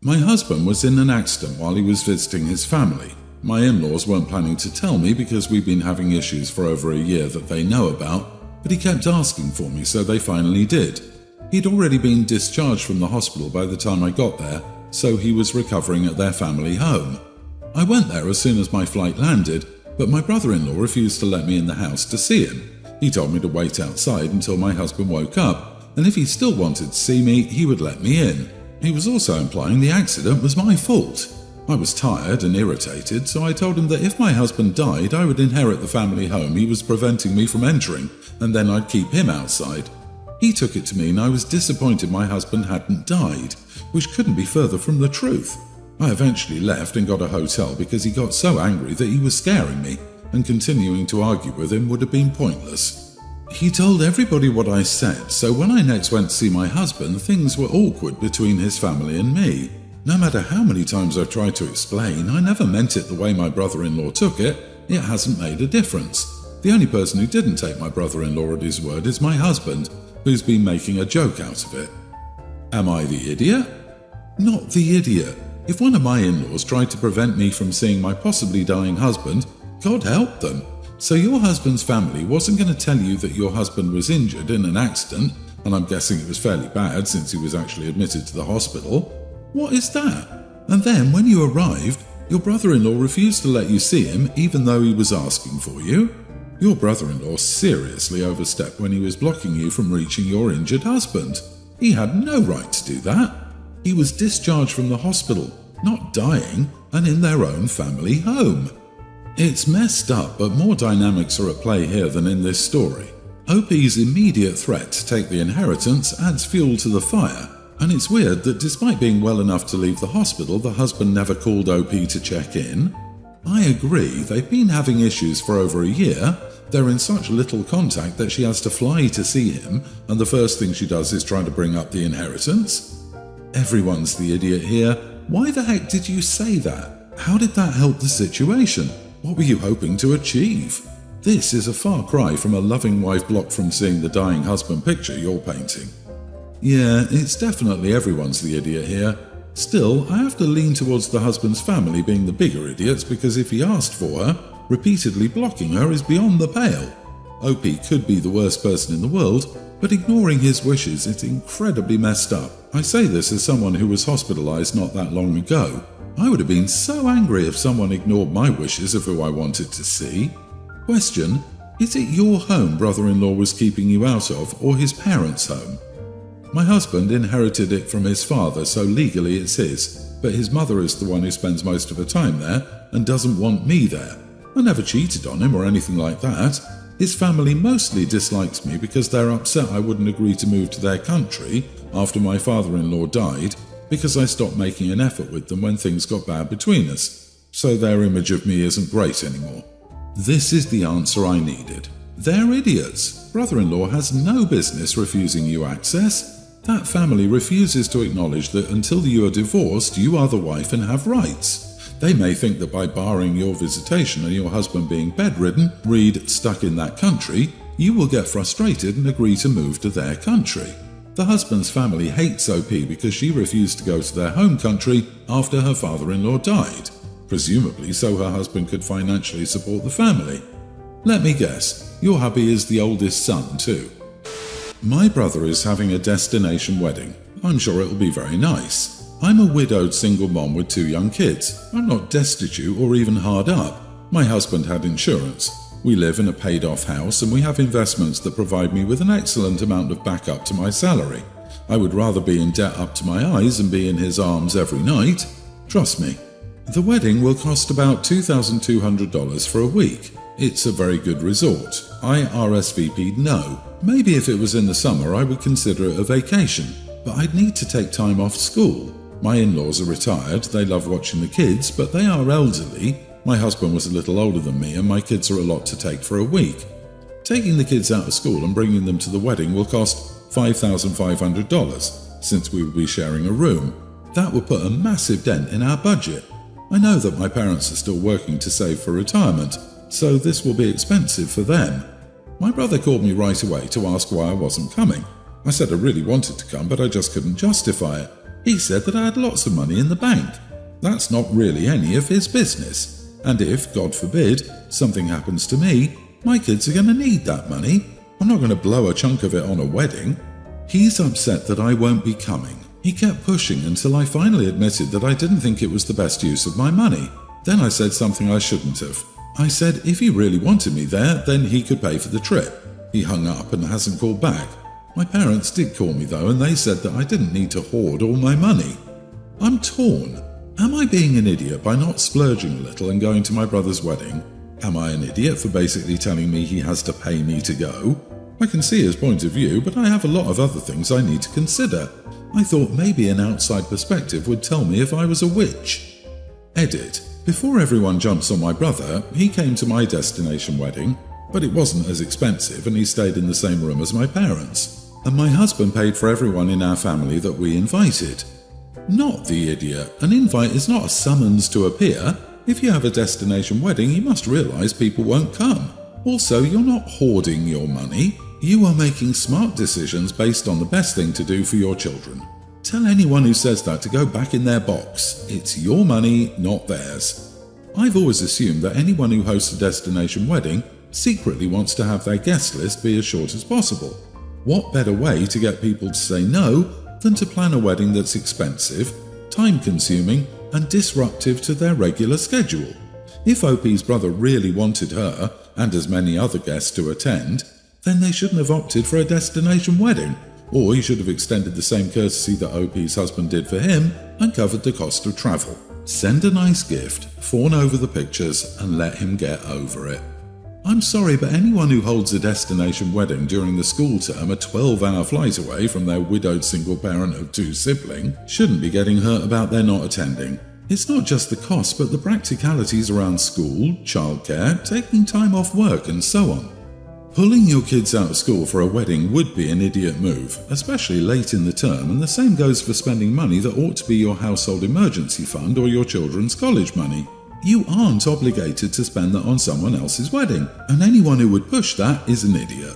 My husband was in an accident while he was visiting his family. My in-laws weren't planning to tell me because we've been having issues for over a year that they know about, but he kept asking for me, so they finally did. He'd already been discharged from the hospital by the time I got there, so he was recovering at their family home. I went there as soon as my flight landed, but my brother-in-law refused to let me in the house to see him. He told me to wait outside until my husband woke up, and if he still wanted to see me, he would let me in. He was also implying the accident was my fault. I was tired and irritated, so I told him that if my husband died, I would inherit the family home he was preventing me from entering, and then I'd keep him outside. He took it to mean I was disappointed my husband hadn't died, which couldn't be further from the truth. I eventually left and got a hotel because he got so angry that he was scaring me, and continuing to argue with him would have been pointless. He told everybody what I said, so when I next went to see my husband, things were awkward between his family and me. No matter how many times I've tried to explain, I never meant it the way my brother-in-law took it. It hasn't made a difference. The only person who didn't take my brother-in-law at his word is my husband, who's been making a joke out of it. Am I the idiot? Not the idiot. If one of my in-laws tried to prevent me from seeing my possibly dying husband, God help them. So your husband's family wasn't going to tell you that your husband was injured in an accident, and I'm guessing it was fairly bad since he was actually admitted to the hospital. What is that? And then when you arrived, your brother-in-law refused to let you see him even though he was asking for you. Your brother-in-law seriously overstepped when he was blocking you from reaching your injured husband. He had no right to do that. He was discharged from the hospital, not dying, and in their own family home. It's messed up, but more dynamics are at play here than in this story. OP's immediate threat to take the inheritance adds fuel to the fire, and it's weird that despite being well enough to leave the hospital, the husband never called OP to check in. I agree, they've been having issues for over a year. They're in such little contact that she has to fly to see him, and the first thing she does is try to bring up the inheritance. Everyone's the idiot here. Why the heck did you say that? How did that help the situation? What were you hoping to achieve? This is a far cry from a loving wife blocked from seeing the dying husband picture you're painting. Yeah, it's definitely everyone's the idiot here. Still, I have to lean towards the husband's family being the bigger idiots because if he asked for her, repeatedly blocking her is beyond the pale. OP could be the worst person in the world, but ignoring his wishes is incredibly messed up. I say this as someone who was hospitalized not that long ago. I would have been so angry if someone ignored my wishes of who I wanted to see. Question: is it your home brother-in-law was keeping you out of, or his parents' home? My husband inherited it from his father, so legally it's his, but his mother is the one who spends most of her time there and doesn't want me there. I never cheated on him or anything like that. His family mostly dislikes me because they're upset I wouldn't agree to move to their country after my father-in-law died because I stopped making an effort with them when things got bad between us, so their image of me isn't great anymore. This is the answer I needed. They're idiots. Brother-in-law has no business refusing you access. That family refuses to acknowledge that until you are divorced, you are the wife and have rights. They may think that by barring your visitation and your husband being bedridden, read stuck in that country, you will get frustrated and agree to move to their country. The husband's family hates OP because she refused to go to their home country after her father-in-law died, presumably so her husband could financially support the family. Let me guess, your hubby is the oldest son too. My brother is having a destination wedding. I'm sure it'll be very nice. I'm a widowed single mom with 2 young kids. I'm not destitute or even hard up. My husband had insurance. We live in a paid-off house and we have investments that provide me with an excellent amount of backup to my salary. I would rather be in debt up to my eyes and be in his arms every night. Trust me. The wedding will cost about $2,200 for a week. It's a very good resort. I RSVP'd no. Maybe if it was in the summer I would consider it a vacation, but I'd need to take time off school. My in-laws are retired, they love watching the kids, but they are elderly. My husband was a little older than me and my kids are a lot to take for a week. Taking the kids out of school and bringing them to the wedding will cost $5,500, since we will be sharing a room. That would put a massive dent in our budget. I know that my parents are still working to save for retirement, so this will be expensive for them. My brother called me right away to ask why I wasn't coming. I said I really wanted to come, but I just couldn't justify it. He said that I had lots of money in the bank. That's not really any of his business. And if, God forbid, something happens to me, my kids are going to need that money. I'm not going to blow a chunk of it on a wedding. He's upset that I won't be coming. He kept pushing until I finally admitted that I didn't think it was the best use of my money. Then I said something I shouldn't have. I said if he really wanted me there, then he could pay for the trip. He hung up and hasn't called back. My parents did call me though, and they said that I didn't need to hoard all my money. I'm torn. Am I being an idiot by not splurging a little and going to my brother's wedding? Am I an idiot for basically telling me he has to pay me to go? I can see his point of view, but I have a lot of other things I need to consider. I thought maybe an outside perspective would tell me if I was a witch. Edit. Before everyone jumps on my brother, he came to my destination wedding, but it wasn't as expensive and he stayed in the same room as my parents. And my husband paid for everyone in our family that we invited. Not the idiot. An invite is not a summons to appear. If you have a destination wedding, you must realize people won't come. Also, you're not hoarding your money. You are making smart decisions based on the best thing to do for your children. Tell anyone who says that to go back in their box. It's your money, not theirs. I've always assumed that anyone who hosts a destination wedding secretly wants to have their guest list be as short as possible. What better way to get people to say no than to plan a wedding that's expensive, time-consuming, and disruptive to their regular schedule? If OP's brother really wanted her, and as many other guests to attend, then they shouldn't have opted for a destination wedding, or he should have extended the same courtesy that OP's husband did for him and covered the cost of travel. Send a nice gift, fawn over the pictures, and let him get over it. I'm sorry, but anyone who holds a destination wedding during the school term a 12-hour flight away from their widowed single parent of 2 siblings shouldn't be getting hurt about their not attending. It's not just the cost, but the practicalities around school, childcare, taking time off work, and so on. Pulling your kids out of school for a wedding would be an idiot move, especially late in the term, and the same goes for spending money that ought to be your household emergency fund or your children's college money. You aren't obligated to spend that on someone else's wedding, and anyone who would push that is an idiot.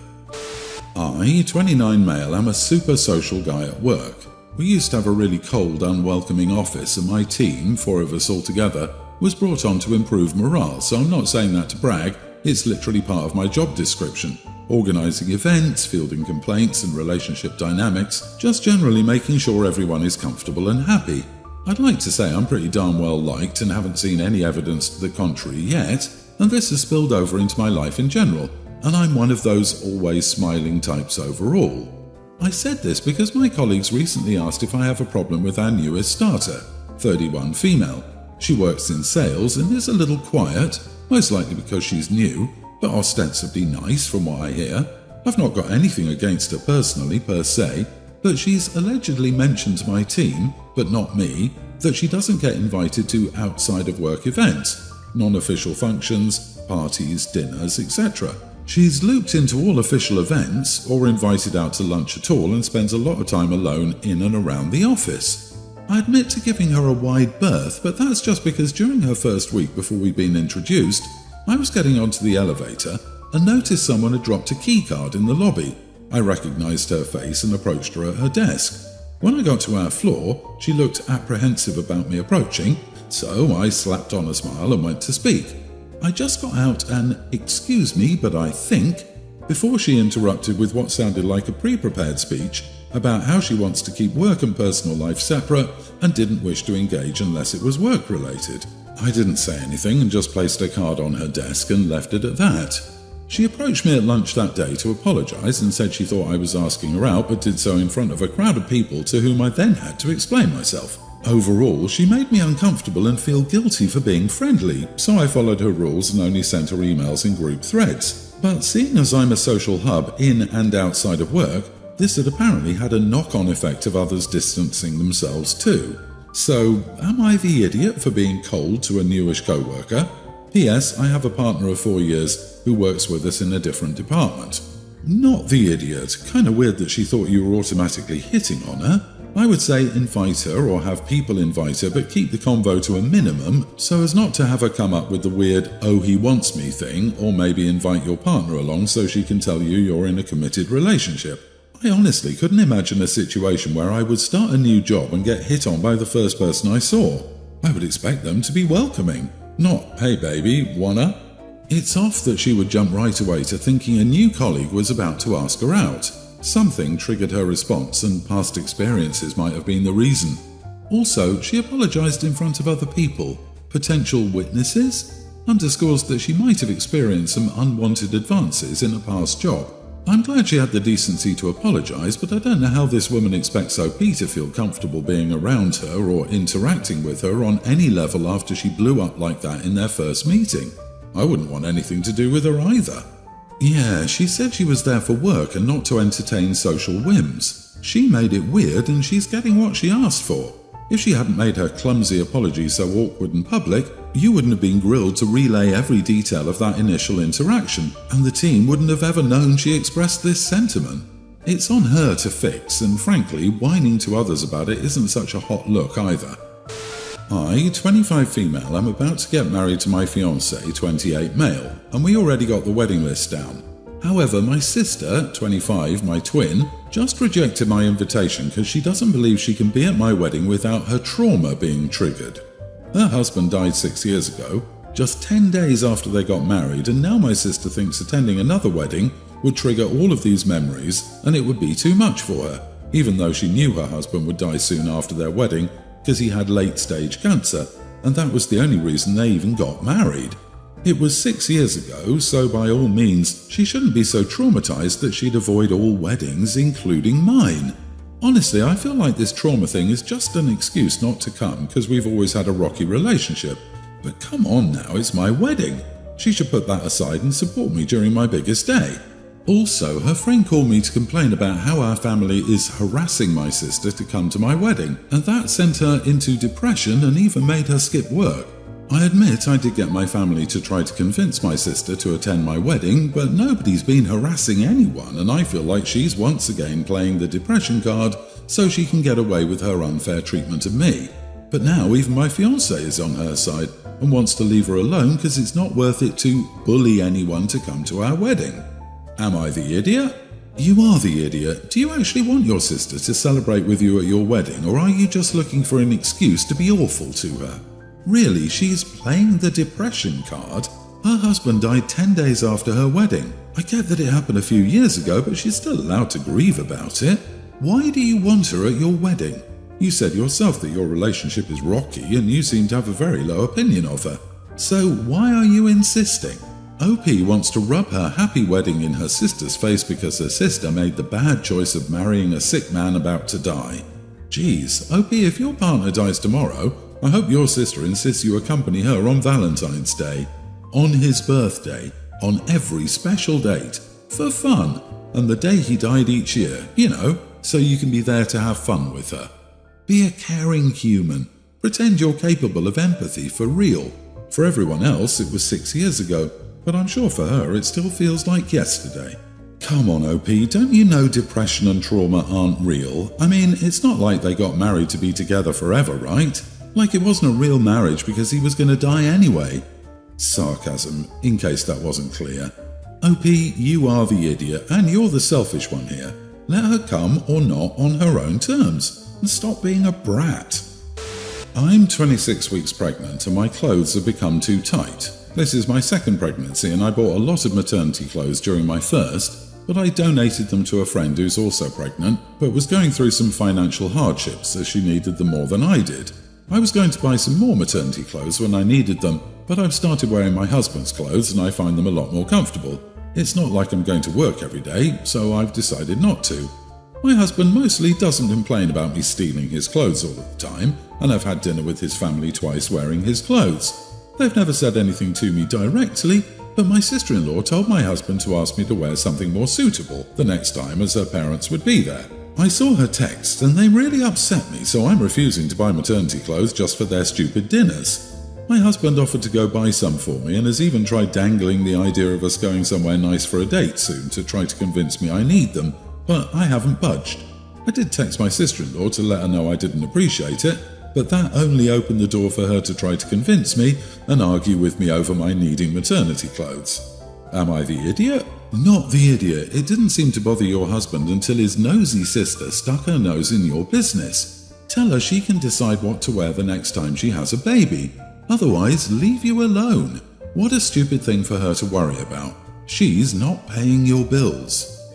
I, 29 male, am a super social guy at work. We used to have a really cold, unwelcoming office, and my team, 4 of us all together, was brought on to improve morale, so I'm not saying that to brag. It's literally part of my job description. Organising events, fielding complaints and relationship dynamics, just generally making sure everyone is comfortable and happy. I'd like to say I'm pretty darn well liked and haven't seen any evidence to the contrary yet, and this has spilled over into my life in general, and I'm one of those always smiling types overall. I said this because my colleagues recently asked if I have a problem with our newest starter, 31 female. She works in sales and is a little quiet, most likely because she's new, but ostensibly nice from what I hear. I've not got anything against her personally per se, but she's allegedly mentioned to my team, but not me, that she doesn't get invited to outside of work events, non-official functions, parties, dinners, etc. She's looped into all official events or invited out to lunch at all and spends a lot of time alone in and around the office. I admit to giving her a wide berth, but that's just because during her first week before we'd been introduced, I was getting onto the elevator and noticed someone had dropped a keycard in the lobby. I recognised her face and approached her at her desk. When I got to our floor, she looked apprehensive about me approaching, so I slapped on a smile and went to speak. I just got out an "excuse me, but I think," before she interrupted with what sounded like a pre-prepared speech about how she wants to keep work and personal life separate and didn't wish to engage unless it was work-related. I didn't say anything and just placed her card on her desk and left it at that. She approached me at lunch that day to apologise and said she thought I was asking her out, but did so in front of a crowd of people to whom I then had to explain myself. Overall, she made me uncomfortable and feel guilty for being friendly, so I followed her rules and only sent her emails in group threads. But seeing as I'm a social hub in and outside of work, this had apparently had a knock-on effect of others distancing themselves too. So, am I the idiot for being cold to a newish co-worker? P.S. I have a partner of 4 years who works with us in a different department. Not the idiot. Kinda weird that she thought you were automatically hitting on her. I would say invite her or have people invite her, but keep the convo to a minimum so as not to have her come up with the weird "oh he wants me" thing, or maybe invite your partner along so she can tell you you're in a committed relationship. I honestly couldn't imagine a situation where I would start a new job and get hit on by the first person I saw. I would expect them to be welcoming, not, "Hey baby, wanna?" It's off that she would jump right away to thinking a new colleague was about to ask her out. Something triggered her response, and past experiences might have been the reason. Also, she apologized in front of other people, potential witnesses, underscores that she might have experienced some unwanted advances in a past job. I'm glad she had the decency to apologize, but I don't know how this woman expects OP to feel comfortable being around her or interacting with her on any level after she blew up like that in their first meeting. I wouldn't want anything to do with her either. Yeah, she said she was there for work and not to entertain social whims. She made it weird, and she's getting what she asked for. If she hadn't made her clumsy apology so awkward in public, you wouldn't have been grilled to relay every detail of that initial interaction, and the team wouldn't have ever known she expressed this sentiment. It's on her to fix, and frankly, whining to others about it isn't such a hot look either. I, 25 female, am about to get married to my fiancé, 28 male, and we already got the wedding list down. However, my sister, 25, my twin, just rejected my invitation because she doesn't believe she can be at my wedding without her trauma being triggered. Her husband died 6 years ago, just 10 days after they got married, and now my sister thinks attending another wedding would trigger all of these memories and it would be too much for her, even though she knew her husband would die soon after their wedding because he had late-stage cancer, and that was the only reason they even got married. It was 6 years ago, so by all means, she shouldn't be so traumatized that she'd avoid all weddings, including mine. Honestly, I feel like this trauma thing is just an excuse not to come because we've always had a rocky relationship. But come on now, it's my wedding. She should put that aside and support me during my biggest day. Also, her friend called me to complain about how our family is harassing my sister to come to my wedding, and that sent her into depression and even made her skip work. I admit I did get my family to try to convince my sister to attend my wedding, but nobody's been harassing anyone, and I feel like she's once again playing the depression card so she can get away with her unfair treatment of me. But now even my fiancé is on her side and wants to leave her alone because it's not worth it to bully anyone to come to our wedding. Am I the idiot? You are the idiot. Do you actually want your sister to celebrate with you at your wedding, or are you just looking for an excuse to be awful to her? Really, she's playing the depression card? Her husband died 10 days after her wedding. I get that it happened a few years ago, but she's still allowed to grieve about it. Why do you want her at your wedding? You said yourself that your relationship is rocky and you seem to have a very low opinion of her. So why are you insisting? OP wants to rub her happy wedding in her sister's face because her sister made the bad choice of marrying a sick man about to die. Geez, OP, if your partner dies tomorrow, I hope your sister insists you accompany her on Valentine's Day, on his birthday, on every special date, for fun, and the day he died each year, so you can be there to have fun with her. Be a caring human. Pretend you're capable of empathy for real. For everyone else, it was 6 years ago, but I'm sure for her it still feels like yesterday. Come on, OP, don't you know depression and trauma aren't real? I mean, it's not like they got married to be together forever, right? Like it wasn't a real marriage because he was going to die anyway. Sarcasm, in case that wasn't clear. OP, you are the idiot, and you're the selfish one here. Let her come or not on her own terms, and stop being a brat. I'm 26 weeks pregnant and my clothes have become too tight. This is my second pregnancy and I bought a lot of maternity clothes during my first, but I donated them to a friend who's also pregnant, but was going through some financial hardships as she needed them more than I did. I was going to buy some more maternity clothes when I needed them, but I've started wearing my husband's clothes and I find them a lot more comfortable. It's not like I'm going to work every day, so I've decided not to. My husband mostly doesn't complain about me stealing his clothes all of the time, and I've had dinner with his family twice wearing his clothes. They've never said anything to me directly, but my sister-in-law told my husband to ask me to wear something more suitable the next time as her parents would be there. I saw her text and they really upset me, so I'm refusing to buy maternity clothes just for their stupid dinners. My husband offered to go buy some for me and has even tried dangling the idea of us going somewhere nice for a date soon to try to convince me I need them, but I haven't budged. I did text my sister-in-law to let her know I didn't appreciate it, but that only opened the door for her to try to convince me and argue with me over my needing maternity clothes. Am I the idiot? Not the idiot. It didn't seem to bother your husband until his nosy sister stuck her nose in your business. Tell her she can decide what to wear the next time she has a baby. Otherwise, leave you alone. What a stupid thing for her to worry about. She's not paying your bills.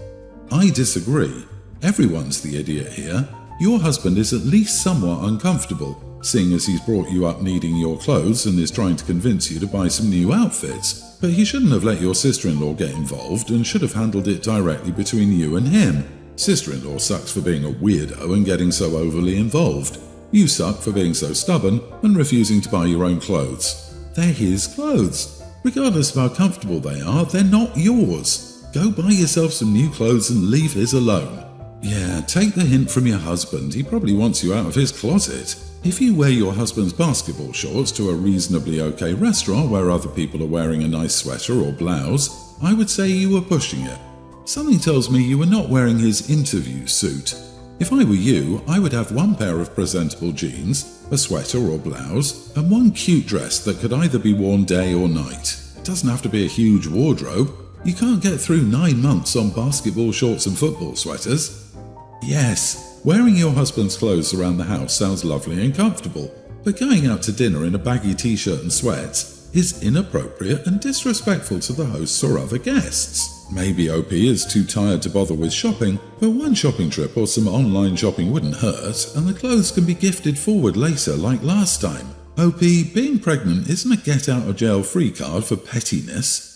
I disagree. Everyone's the idiot here. Your husband is at least somewhat uncomfortable, seeing as he's brought you up needing your clothes and is trying to convince you to buy some new outfits. But he shouldn't have let your sister-in-law get involved and should have handled it directly between you and him. Sister-in-law sucks for being a weirdo and getting so overly involved. You suck for being so stubborn and refusing to buy your own clothes. They're his clothes. Regardless of how comfortable they are, they're not yours. Go buy yourself some new clothes and leave his alone. Yeah, take the hint from your husband. He probably wants you out of his closet. If you wear your husband's basketball shorts to a reasonably okay restaurant where other people are wearing a nice sweater or blouse, I would say you were pushing it. Something tells me you were not wearing his interview suit. If I were you, I would have one pair of presentable jeans, a sweater or blouse, and one cute dress that could either be worn day or night. It doesn't have to be a huge wardrobe. You can't get through 9 months on basketball shorts and football sweaters. Yes, wearing your husband's clothes around the house sounds lovely and comfortable, but going out to dinner in a baggy t-shirt and sweats is inappropriate and disrespectful to the hosts or other guests. Maybe OP is too tired to bother with shopping, but one shopping trip or some online shopping wouldn't hurt, and the clothes can be gifted forward later like last time. OP, being pregnant isn't a get-out-of-jail-free card for pettiness.